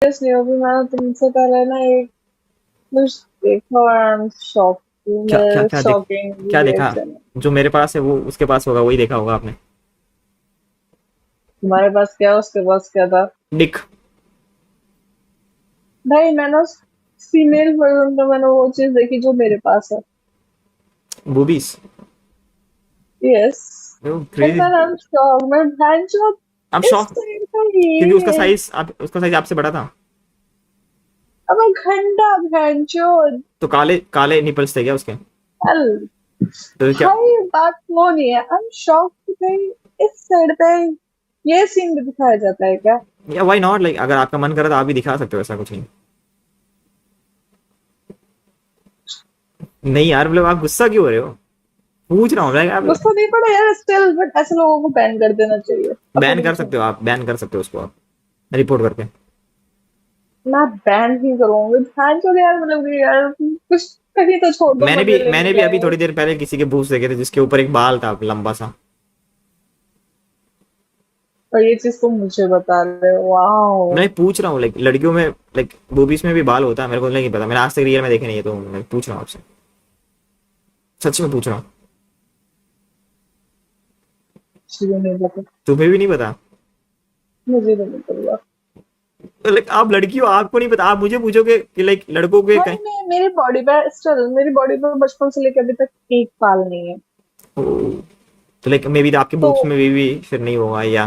नहीं होगी। मैंने तुमसे पहले ना एक कुछ देखा और आई एम क्या क्या शॉकिंग क्या देख शॉकिंग क्या देखा? रिएक्शन। जो मेरे पास है वो उसके पास होगा, वही देखा होगा आपने। तुम्हारे पास क्या उसके पास क्या था? डिक। भाई मैंने उस फीमेल वर्जन का मैंने वो चीज देखी जो मेरे पास है। Boobies. Yes. And crazy. Then I am shock. मैं बहन जो आप इस शौक टाइम का क्योंकि ये है। उसका साइज आपसे बड़ा था। अब घंटा बहन जो तो काले काले निपल्स थे क्या उसके? हल। तो क्या? भाई बात वो नहीं है। आई एम शॉक कि भाई इस साइड पे ये सीन भी दिखाया जाता है क्या? या व्हाई नॉट, लाइक अगर आपका मन करे तो आप भी दिखा सकते हो, ऐसा कुछ नहीं। नहीं यार, मतलब आप गुस्सा क्यों हो रहे हो? पूछ रहा हूँ लाइक आप। गुस्सा नहीं पड़ा यार स्टिल, बट ऐसे लोगों को बैन कर देना चाहिए बैन अकॉर्डिंग कर टू। सकते हो, आप बैन कर सकते हो उसको, आप रिपोर्ट करके। मैं बैन ही करूंगी बैन चलो यार, मतलब कि यार कुछ कहीं तो छोड़ दो, मैंने मजे भी लेने मैंने भी अभी जाए। थोड़ी देर पहले किसी के बूस्ट देखे थे जिसके ऊपर एक बाल था लंबा सा। और ये चीज तुम मुझे बता रहे हो, वाओ। मैं पूछ रहा हूँ लाइक लड़कियों में, लाइक बूबीज में भी बाल होता है, मेरे को नहीं पता, मैंने आज तक रियल में देखे नहीं है, तो मैं पूछ रहा हूँ आपसे। सच में पूछ रहा हूँ। मुझे नहीं पता। तुम्हें भी नहीं पता? मुझे नहीं पता। तो लाइक आप लड़की हो, आपको नहीं पता, आप मुझे पूछोगे कि लाइक लड़कों के भाई कहीं। मैं मेरी बॉडी पे स्टिल, मेरी बॉडी पे बचपन से लेकर अभी तक एक बाल नहीं है। तो लाइक मे बी आपके तो बूब्स में भी फिर नहीं होगा या।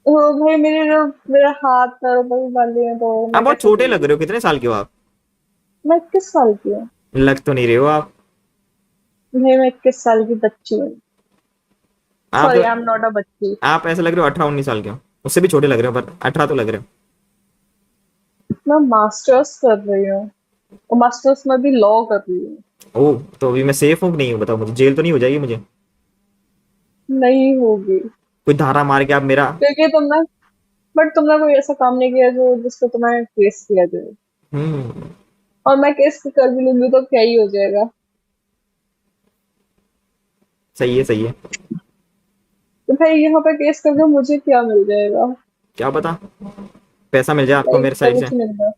भाई मेरे जो मेरे हाथ पैरों पर भी बाल नहीं है, तो आप मैं बहुत कैसे छोटे लग बोलूँ? रहे हो, कितने साल के हो आप? मैं 21 साल की हूँ। लग तो नहीं रहे हो आप। भाई मैं 21 साल की बच्ची हूँ। आप sorry, I am not a बच्ची। आप ऐसे लग रहे हो 18-19 साल के हो। उससे भी छोटे लग रहे हो, पर 18 तो लग रहे मैं मास्टर्स कर रही हूँ और मास्टर्स में भी लॉ कर रही हूँ। हो। ओह, तो अभी मैं सेफ हूँ कि नहीं हूँ, बताओ मुझे, जेल तो नहीं हो जाएगी मुझे? नहीं होगी। कोई धारा मार के आप मेरा। क्योंकि तुमने बट तुमने कोई ऐसा काम नहीं किया जो जिसको तुम्हें केस किया जाए। हम्म। और मैं केस कर भी लूंगी तो क्या ही हो जाएगा? सही है, सही है। तो भाई यहाँ पे केस करके मुझे क्या मिल जाएगा? क्या पता, पैसा मिल जाए आपको लाइफ मेरे का साइड से। कुछ नहीं मिलता।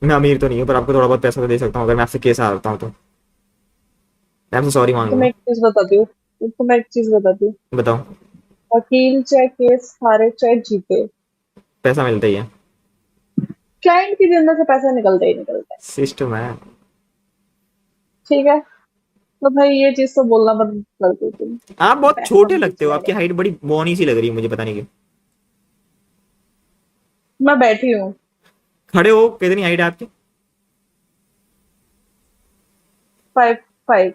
मैं अमीर तो नहीं हूँ, पर आपको थोड़ा बहुत पैसा तो दे सकता हूँ अगर मैं आपसे केस हारता हूँ तो। मैं आपसे सॉरी मांग तो मैं लूंगा। एक चीज बताती हूँ। तो मैं एक चीज बताती हूँ। बताओ। वकील चाहे केस हारे चाहे जीते, पैसा मिलता ही है। क्लाइंट की जेब में से पैसा निकलता ही निकलता है। सिस्टम है। ठीक है। तो भाई ये चीज तो बोलना बंद कर दो तुम। आप बहुत पैसा छोटे लगते हो, पूछने आपकी का। हाइट बड़ी बौनी सी लग रही है मुझे, पता नहीं क्यों। मैं बैठी हूँ। खड़े हो, कितनी हाइट है आपकी? 5'5".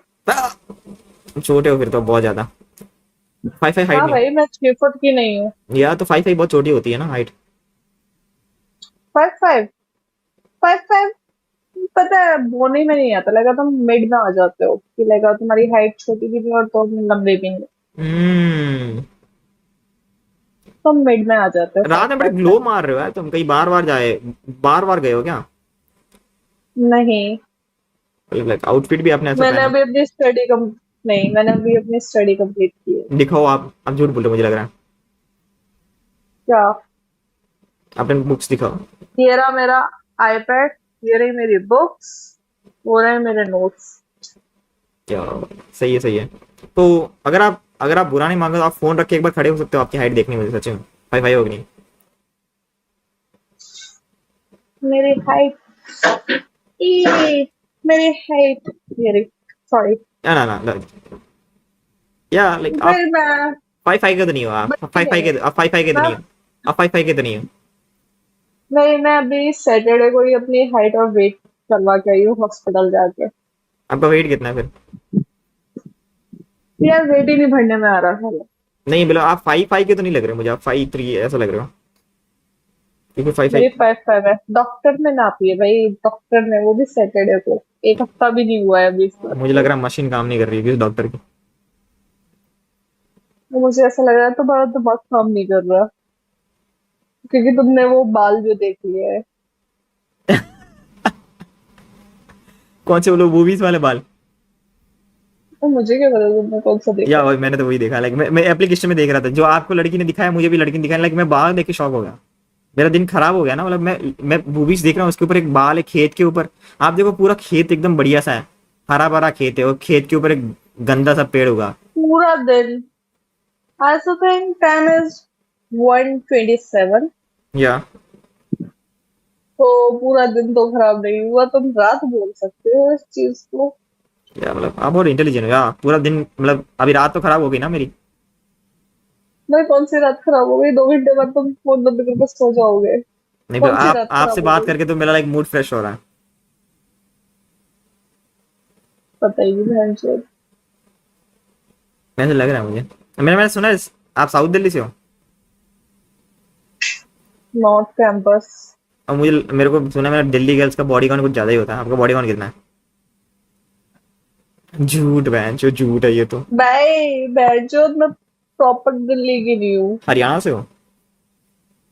छोटे हो फिर तो बहुत ज्यादा। 5'5" हाइट हाँ नहीं। भाई मैं 6 फुट की नहीं हूँ। या तो 5'5" बहुत छोटी होती है ना हाइट। 5'5". 5'5". पता है बोने में नहीं आता, लगा तुम मिड में आ जाते हो कि लगा तुम्हारी हाइट छोटी भी नहीं और तुम लंबे भी नहीं। हम्म। तुम मिड में आ जाते हो फाइव रात में बड़े फाइव ग्लो फाइव मार रहे हो यार तुम, कहीं बार बार जाए, बार बार गए हो क्या? नहीं। लाइक आउटफिट भी आपने ऐसा मैंने पहना। अभी अपनी स्टडी कम नहीं, मैंने अभी अपनी स्टडी कंप्लीट की है। दिखाओ, आप झूठ बोल रहे हो, मुझे लग रहा है। क्या? अपने बुक्स दिखाओ। ये रहा मेरा आईपैड, ये रही मेरी बुक्स, वो रहे मेरे नोट्स। क्या? सही है, सही है। तो अगर आप बुरा नहीं मांगे तो आप फोन रख के एक बार खड़े हो सकते हो, आपकी हाइट देखनी मुझे सच में। 5'5" होगी नहीं? मेरी हाइट ई मेरी हाइट ये रही। सॉरी। ना ना ना, या लाइक आप भाई मैं 5'5" के तो नहीं हो, आप बच्ची 5'5" नहीं के, हूँ। आप 5'5" के तो मैं नहीं हो। आप 5'5" के तो नहीं हो। नहीं, मैं अभी सैटरडे को ही अपनी हाइट और वेट करवा के आई हूँ हॉस्पिटल जाके। आपका वेट कितना है फिर? यार वेट ही नहीं भरने में आ रहा था। नहीं, बोलो आप 5'5" के तो नहीं लग रहे मुझे, आप 5'3" ऐसा लग रहे हो। क्योंकि फाइव मेरी फाइव 5'5" है। डॉक्टर ने नापी है भाई, डॉक्टर ने, वो भी सैटरडे को। एक हफ्ता भी नहीं हुआ है अभी इस बात मुझे लग को। रहा है मशीन काम नहीं कर रही है किस डॉक्टर की। तो मुझे ऐसा लग रहा है तुम्हारा दिमाग काम नहीं कर रहा, क्योंकि तुमने वो बाल जो देख लिए है। कौन से, बोलो मूवीज वाले बाल? तो मुझे क्या पता तुमने कौन सा या देखा। मैंने तो वही देखा, लाइक मैं एप्लीकेशन में देख रहा था जो आपको लड़की ने दिखाया, मुझे भी लड़की ने दिखाया, लाइक मैं बाल देख के शॉक हो गया। मेरा दिन खराब हो गया ना, मतलब मैं मूवीज देख रहा हूँ, उसके ऊपर एक बाल है खेत के ऊपर। आप देखो पूरा खेत एकदम बढ़िया सा है, हरा भरा खेत है, और खेत के ऊपर एक गंदा सा पेड़ होगा। पूरा दिन। I also think time is 1:27. या तो पूरा दिन तो खराब नहीं हुआ, तुम रात बोल सकते हो इस चीज को। या मतलब आप बहुत इंटेलिजेंट हो यार, पूरा दिन मतलब अभी रात तो खराब हो गई ना मेरी। भाई कौन सी रात खराब हो गई? 2 घंटे बाद तुम फोन बंद करके सो जाओगे। नहीं पर कौन सी आप रात आपसे खराब हो बात गई? करके तो मेरा लाइक मूड फ्रेश हो रहा है। पता ही नहीं बहन चोद। ऐसे लग रहा है मुझे। मैंने सुना है आप साउथ दिल्ली से हो। North campus. और मुझे मेरे को सुना है मेरा दिल्ली गर्ल्स का बॉडी काउंट कुछ ज्यादा ही होता है, आपका बॉडी काउंट कितना है? झूठ बहन जो झूठ है ये तो। भाई बहन चोद, मैं प्रॉपर दिल्ली की नहीं हूँ। हरियाणा से हो?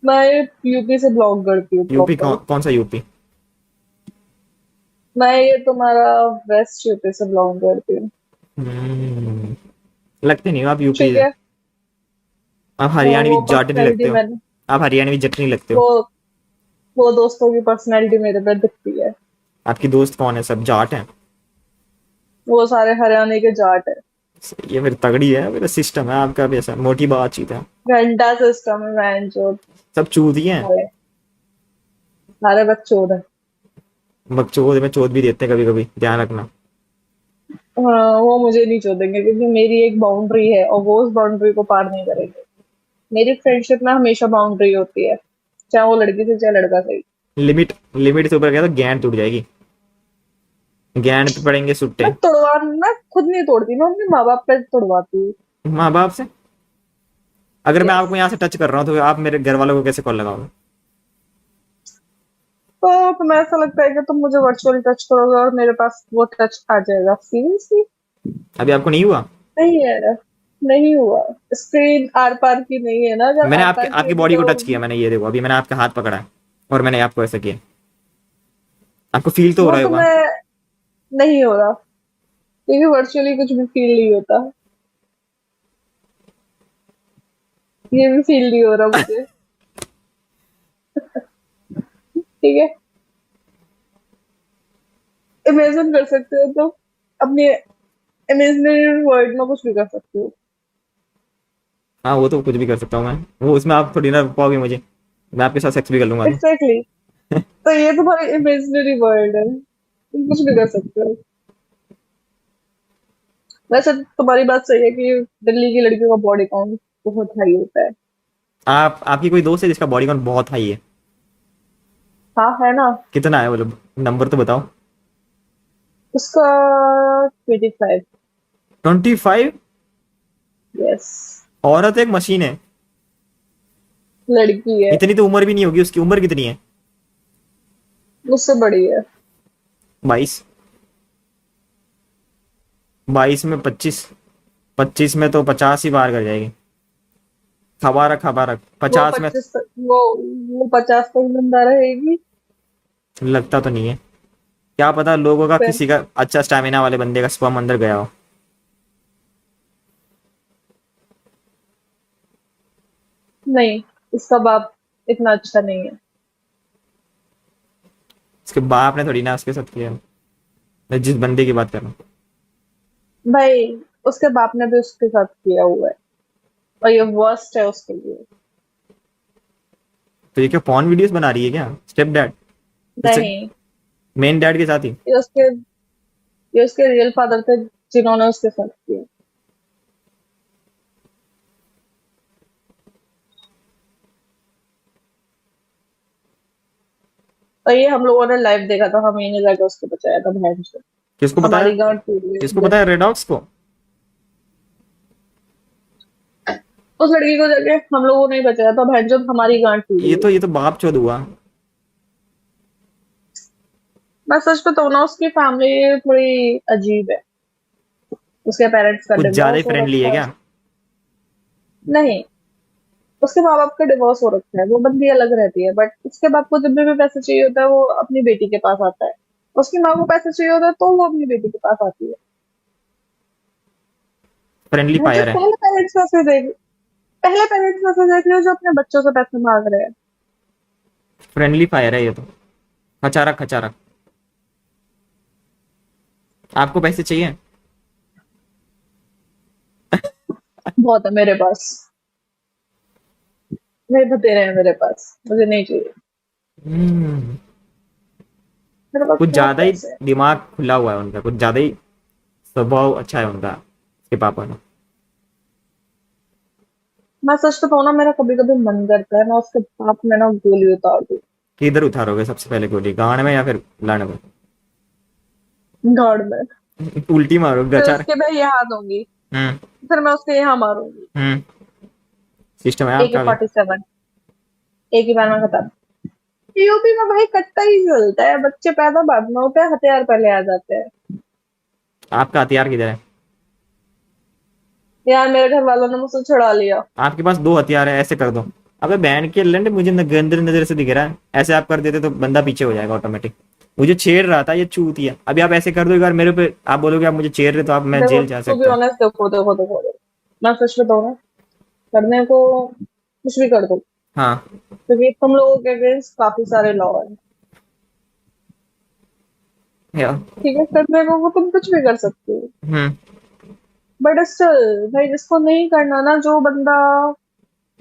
मैं यूपी से बिलोंग करती हूँ यूपी प्रॉपर। कौन सा यूपी? मैं ये तुम्हारा वेस्ट यूपी से बिलोंग करती हूँ। हम्म, लगते नहीं हो आप यूपी ठीक से। है। आप वो हरियाणवी जाट नहीं लगते पर्सनैलिटी हो। मैंने, आप हरियाणवी जट नहीं लगते हो। वो वो दोस्तों की पर्सनैलिटी मेरे पे दिखती है। आपकी दोस्त कौन है, सब जाट हैं? वो सारे हरियाणा के जाट है। ये फिर तगड़ी है, मेरा सिस्टम है आपका भी ऐसा मोटी बातचीत है। घंटा सिस्टम है बहन चोद। सब चूतिए हैं। सारे सारे बकचोद है। बकचोद में चोद भी देते हैं कभी कभी, ध्यान रखना। हाँ, वो मुझे नहीं चोदेंगे क्योंकि मेरी एक बाउंड्री है और वो उस बाउंड्री को पार नहीं करेंगे। मेरी फ्रेंडशिप में हमेशा बाउंड्री होती है, चाहे वो लड़की से चाहे लड़का से। लिमिट लिमिट से ऊपर गया तो गैंड टूट जाएगी। गैंड पे पड़ेंगे सुट्टे। मैं खुद नहीं तोड़ती, मैं अपने माँ बाप पे तोड़वाती हूँ। माँ बाप से? अगर मैं यस। आपको यहाँ से टच कर रहा हूँ तो आप मेरे घर वालों को कैसे कॉल लगाओगे? तो तुम्हें ऐसा लगता है कि तुम मुझे वर्चुअल टच करोगे और मेरे पास वो टच आ जाएगा? सीरियसली? अभी आपको नहीं हुआ? नहीं है। नहीं हुआ। स्क्रीन आर पार की नहीं है ना, अगर मैंने आर आपके पार की आपकी होती बॉडी को तो। टच किया मैंने, ये देखो अभी मैंने आपका हाथ पकड़ा है और मैंने आपको ऐसा किया। आपको फील तो हो वो रहा होगा। तुम्हें नहीं हो रहा क्योंकि वर्चुअली कुछ भी फील नहीं होता। ये भी फील नहीं हो रहा मुझे। ठीक है। इमेजिन कर सकते हो तो अपने इमेजिनरी वर्ल्ड में कुछ भी कर सकते हो। हाँ वो तो कुछ भी कर सकता हूँ मैं, वो उसमें आप थोड़ी ना पाओगे मुझे। मैं आपके साथ सेक्स भी कर लूंगा तो। एग्जैक्टली। तो ये तुम्हारी इमेजिनरी वर्ल्ड है, तुम कुछ भी कर सकते हो। वैसे तुम्हारी बात सही है कि दिल्ली की लड़कियों का बॉडी काउंट बहुत हाई होता है। आप आपकी कोई दोस्त है जिसका बॉडी काउंट बहुत हाई है? हाँ है ना। कितना है मतलब, नंबर तो बताओ। उसका 25। 25? यस। औरत एक मशीन है। लड़की है। इतनी तो उम्र भी नहीं होगी उसकी, उम्र कितनी है? मुझसे बड़ी है। 22? 22 में 25, 25 में तो 50 ही पार कर जाएगी। खबा रख खबा रख, वो 50 में। 25 तक वो 50 तक जिंदा रहेगी। लगता तो नहीं है। क्या पता लोगों का फिर किसी का अच्छा स्टैमिना वाले बंदे का स्पर्म अंदर गया हो। नहीं, इसका बाप इतना अच्छा नहीं है। उसके बाप ने थोड़ी ना उसके साथ किया। मैं जिस बंदे की बात कर रहा हूँ। भाई उसके बाप ने भी उसके साथ किया हुआ है और ये वर्स्ट है उसके लिए। तो ये क्या पॉर्न वीडियोस बना रही है क्या, स्टेप डैड? इससे नहीं, मेन डैड के साथ ही? ये उसके ये उसके रियल फादर थे जिन्होंने उसके साथ किया। और ये हम लोगों ने लाइव देखा था, हम ही ने जाके उसको बचाया था बहन से। किसको बताया? हमारी गांड टूट गई उस किसको दिन। बताया, रेडॉक्स को? उस लड़की को जाके हम लोगों ने ही बचाया था बहन, जब हमारी गांड टूट गई। ये तो बाप चौद हुआ। मैं सच बताऊं ना, उसकी फैमिली थोड़ी अजीब है। उसके पेरेंट्स का कुछ ज्यादा ही डिवोर्स हो फ्रेंडली है रखा है। क्या? नहीं, उसके माँ बाप का डिवोर्स हो रखा है, वो बंदी अलग रहती है, बट उसके बाप को जब भी पैसे चाहिए होता है वो अपनी बेटी के पास आता है। उसकी माँ को पैसे चाहिए होता है तो वो अपनी बेटी के पास आती है। फ्रेंडली मैं जो फायर है। पहले पेरेंट्स में से देख रही हूँ जो अपने बच्चों से पैसे मांग रहे हैं। फ्रेंडली फायर है ये तो। खचारा खचारा। आपको पैसे चाहिए? बहुत है मेरे पास। मेरे बतेरे हैं मेरे पास, मुझे नहीं चाहिए। हम्म। मेरे पास कुछ बहुत ज्यादा ही पैसे हैं। दिमाग खुला हुआ है उनका, कुछ ज्यादा ही स्वभाव अच्छा है उनका, उसके पापा का। मैं सच बताऊँ ना, मेरा कभी कभी मन करता है ना उसके बाप में ना गोली उतार दूं। किधर उतारोगे सबसे पहले गोली, गांड में या फिर लाने में? गाड़ में। उल्टी मारो फिर गचार। उसके मैं यहाँ दूंगी। हम्म। फिर मैं उसके यहाँ मारूंगी। हम्म। सिस्टम है AK आपका भी। 47, एक ही बार में खत्म। यूपी में भाई कट्टा ही चलता है, बच्चे पैदा बाद में होते हैं, हथियार पहले आ जाते हैं। आपका हथियार किधर है? यार मेरे घर वालों ने मुझसे छुड़ा लिया। आपके पास दो हथियार है, ऐसे कर दो। अबे बैंड के लंड, मुझे गंदे नजर से दिख रहा है, ऐसे आप कर देते तो बंदा पीछे हो जाएगा ऑटोमेटिक। मुझे छेड़ रहा था ये चूतिया, अभी आप ऐसे कर दो एक बार मेरे पे, आप बोलोगे आप मुझे छेड़ रहे तो आप, मैं देखो जेल जा टू बी सकता हूँ। ऑनेस्ट, देखो, मैं सच बताऊँ ना, करने को कुछ भी कर दो, हाँ। क्योंकि तुम लोगों के अगेंस्ट काफी सारे लॉ है। या। ठीक है, करने को वो तुम कुछ भी कर सकते हो। हम्म। बट स्टिल भाई, जिसको नहीं करना ना, जो बंदा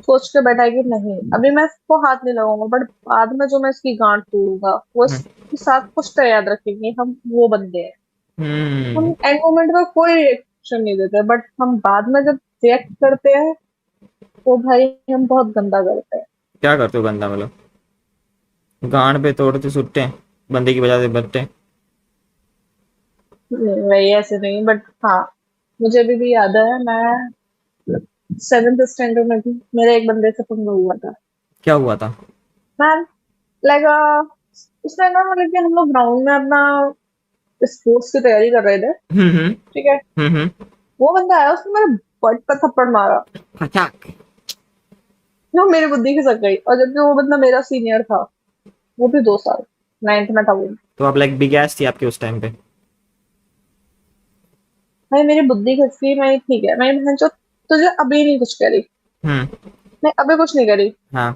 सोच के बैठा है कि नहीं अभी मैं इसको हाथ नहीं लगाऊंगा, बट बाद में जो मैं इसकी गांठ तोड़ूंगा वो हम्म। इसके साथ कुछ तो याद रखेंगे, हम वो बंदे हैं। हम हम्म। एंड मोमेंट में कोई रिएक्शन नहीं देते, बट हम बाद में जब रिएक्ट करते हैं तो भाई हम बहुत गंदा करते हैं। क्या करते हो बंदा मतलब? गांड पे तोड़ते सुट्टे, बंदे की वजह से बट्टे। नहीं, वही ऐसे नहीं, बट हाँ, मुझे अभी भी याद है, मैं 7th स्टैंडर्ड में थी, मेरे एक बंदे से पंगा हुआ था। क्या हुआ था? मैं लाइक उसने ना, मतलब कि हम लोग ग्राउंड में अपना स्पोर्ट्स की तैयारी कर रहे थे। हम्म। ठीक है, वो बंदा आया, उसने मेरे बट पे थप्पड़ मारा, फटाक। जो मेरी बुद्धि खिसक गई, और जबकि वो बंदा मेरा सीनियर था, वो भी 2 साल, 9th में था वो। तो आप लाइक बिग एस थी आपके उस टाइम पे? भाई मेरी बुद्धि खिसकी, मैं ठीक है, मैं बहन जो तुझे अभी नहीं कुछ करी, हम्म। मैं अभी कुछ नहीं करी, हाँ।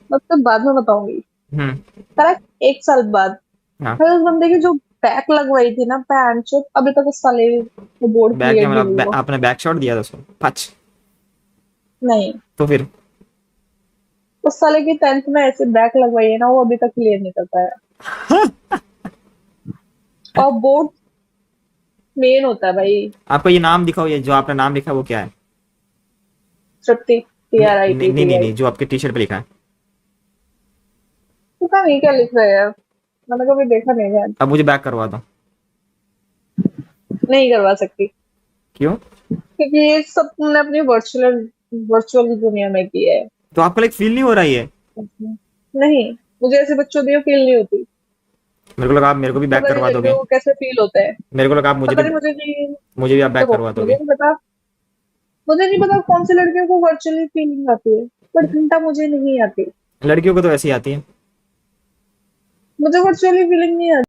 मैं तो बाद में बताऊंगी। हम्म। करेक्ट, 1 साल बाद हाँ। भाई उस बंदे की जो बैक लगवाई थी ना, पैंट चो, अभी तक उस साले को बोर्ड बैक क्या क्लियर नहीं मतलब, हुई वो। आपने बैक शॉट दिया था उसको पच? नहीं, तो फिर? उस साले की 10th में ऐसे बैक लगवाई है ना, वो अभी तक क्लियर नहीं कर पाया। और बोर्ड मेन होता है भाई। आपका ये नाम दिखाओ, ये जो आपने नाम लिखा है वो क्या है? तृप्ति, टी नहीं आर आई नहीं टी नहीं टी नहीं आई नहीं, जो आपके टी शर्ट पे लिखा है। पता नहीं क्या लिख रहे हैं, मैंने कभी देखा नहीं है। अब मुझे बैक करवा दो। नहीं करवा सकती, क्यों? क्योंकि ये सब तुमने अपनी वर्चुअल वर्चुअल दुनिया में किया है। तो आपको लाइक फील नहीं हो रहा है? नहीं, मुझे ऐसे बच्चों की फील नहीं होती। मेरे को लगा आप मेरे को भी बैक पता नहीं करवा दोगे। लड़कियों को कैसे फील होता है। मेरे को लगा आप पता नहीं, मुझे भी आप बैक देखो करवा मुझे दोगे। नहीं पता, मुझे नहीं पता कौन सी लड़कियों को वर्चुअली फीलिंग आती है, बट घंटा मुझे नहीं आती। लड़कियों को तो ऐसी आती है। मुझे वर्चुअली फीलिंग नहीं आती।